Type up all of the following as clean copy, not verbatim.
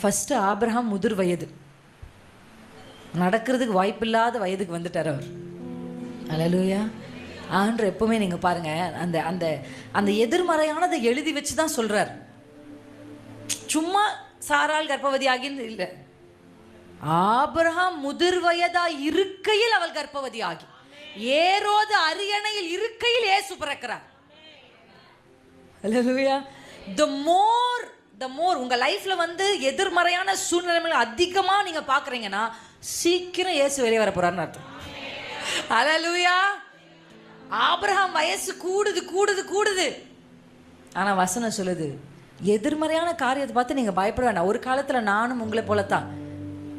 First Abraham முதிர் வயது, நடக்கிறதுக்கு வாய்ப்பில்லாத வயதுக்கு வந்துட்டார் அவர். அல்லேலூயா. ஆண்டவர் எப்பவுமே நீங்கள் பாருங்கள், அந்த அந்த அந்த எதிர்மறையானதை எழுதி வச்சு தான் சொல்கிறார். சும்மா சாரால் கர்ப்பவதி ஆகின்னு இல்லை, ஆபிரகாம் முதிர் வயதா இருக்கையில் அவள் கர்ப்பவதி ஆகி, ஏரோது அரியணையில் இருக்கையில் இயேசு பிறக்கிறார். அல்லேலூயா. the more உங்க லைஃப்ல வந்து எதிர்மறையான சூழ்நிலைகள் அதிகமா நீங்க பாக்குறீங்கன்னா சீக்கிரம் இயேசு வெளியே வர போறாருன்னு அர்த்தம். அல்லேலூயா. ஆபிரகாம் வயசு கூடுது கூடுது கூடுது, ஆனா வசனம் சொல்லுது எதிர்மறையான காரியத்தை பார்த்து நீங்க பயப்பட வேண்டாம். ஒரு காலத்துல நானும் உங்களை போலத்தான்,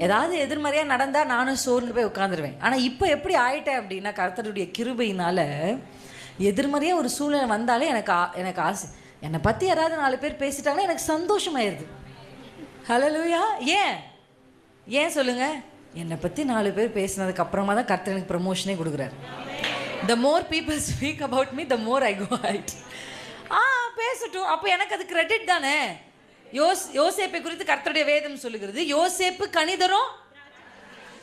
ஏதாவது எதிர்மறையா நடந்தா நானும் சோர்ந்து போய் உட்காந்துருவேன். ஆனா இப்போ எப்படி ஆயிட்டேன் அப்படின்னா, கர்த்தருடைய கிருபையினால எதிர்மறையா ஒரு சூழ்நிலை வந்தாலே எனக்கு ஆசை, என்னை பற்றி யாராவது 4 பேர் பேசிட்டாங்கன்னா எனக்கு சந்தோஷமாயிருது. ஹல்லேலூயா. ஏன் சொல்லுங்க, என்னை பற்றி 4 பேர் பேசினதுக்கு அப்புறமா தான் கர்த்தர் எனக்கு ப்ரமோஷனே கொடுக்குறாரு. the more people speak about me, the more I go out. பேசட்டும், அப்போ எனக்கு அது கிரெடிட் தானே. யோசேப்பை குறித்து கர்த்தருடைய வேதம் சொல்லுகிறது, யோசேப்பு கனிதரும்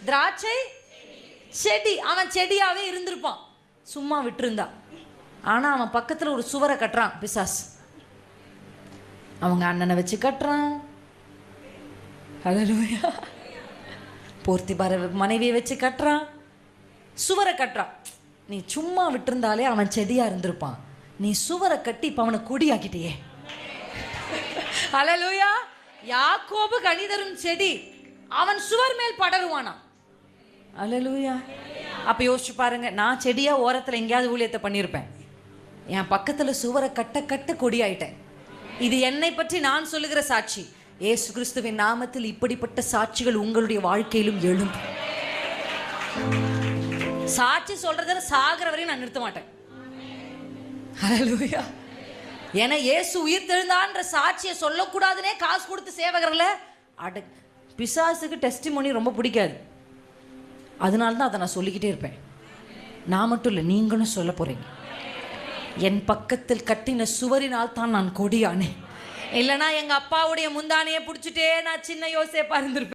திராட்சை செடி. அவன் செடியாவே இருந்திருப்பான் சும்மா விட்டுருந்தா. ஆனா அவன் பக்கத்துல ஒரு சுவரை கட்டுறான் பிசாஸ். அவங்க அண்ணனை வச்சு கட்டுறான். ஹல்லேலூயா. போர்த்திபார மனைவியை வச்சு கட்டுறான், சுவரை கட்டுறான். நீ சும்மா விட்டுருந்தாலே அவன் செடியா இருந்திருப்பான், நீ சுவரை கட்டி இப்ப அவனை கொடியாக்கிட்டியே. ஹல்லேலூயா. யாக்கோபு கனிதரும் செடி, அவன் சுவர் மேல் படருவானா. ஹல்லேலூயா. அப்ப யோசிச்சு பாருங்க, நான் செடியா ஓரத்துல எங்கேயாவது ஊழியத்தை பண்ணியிருப்பேன், என் பக்கத்துல சுவரை கட்ட கட்ட கொடியாயிட்டேன். இது என்னை பற்றி நான் சொல்லுகிற சாட்சி. இயேசு கிறிஸ்துவின் நாமத்தில் இப்படிப்பட்ட சாட்சிகள் உங்களுடைய வாழ்க்கையிலும் எழும். சாட்சி சொல்றத சாகிற வரையும் நான் நிறுத்த மாட்டேன். ஹல்லேலூயா. ஏன்னா இயேசு உயிர் தெழுந்தான்ற சாட்சியை சொல்லக்கூடாதுன்னே காசு கொடுத்து சேவகர்களை பிசாசுக்கு டெஸ்டிமோனி ரொம்ப பிடிக்காது. அதனால தான் அதை நான் சொல்லிக்கிட்டே இருப்பேன். நான் மட்டும் இல்லை, நீங்களும் சொல்ல போறீங்க. என் பக்கத்தில் கட்டின சுவரினால் தான் நான் கொடியானேன், இல்லைனா எங்க அப்பாவுடைய முந்தானையை பிடிச்சிட்டே நான் சின்ன யோசேப்பா இருந்திருப்பேன்.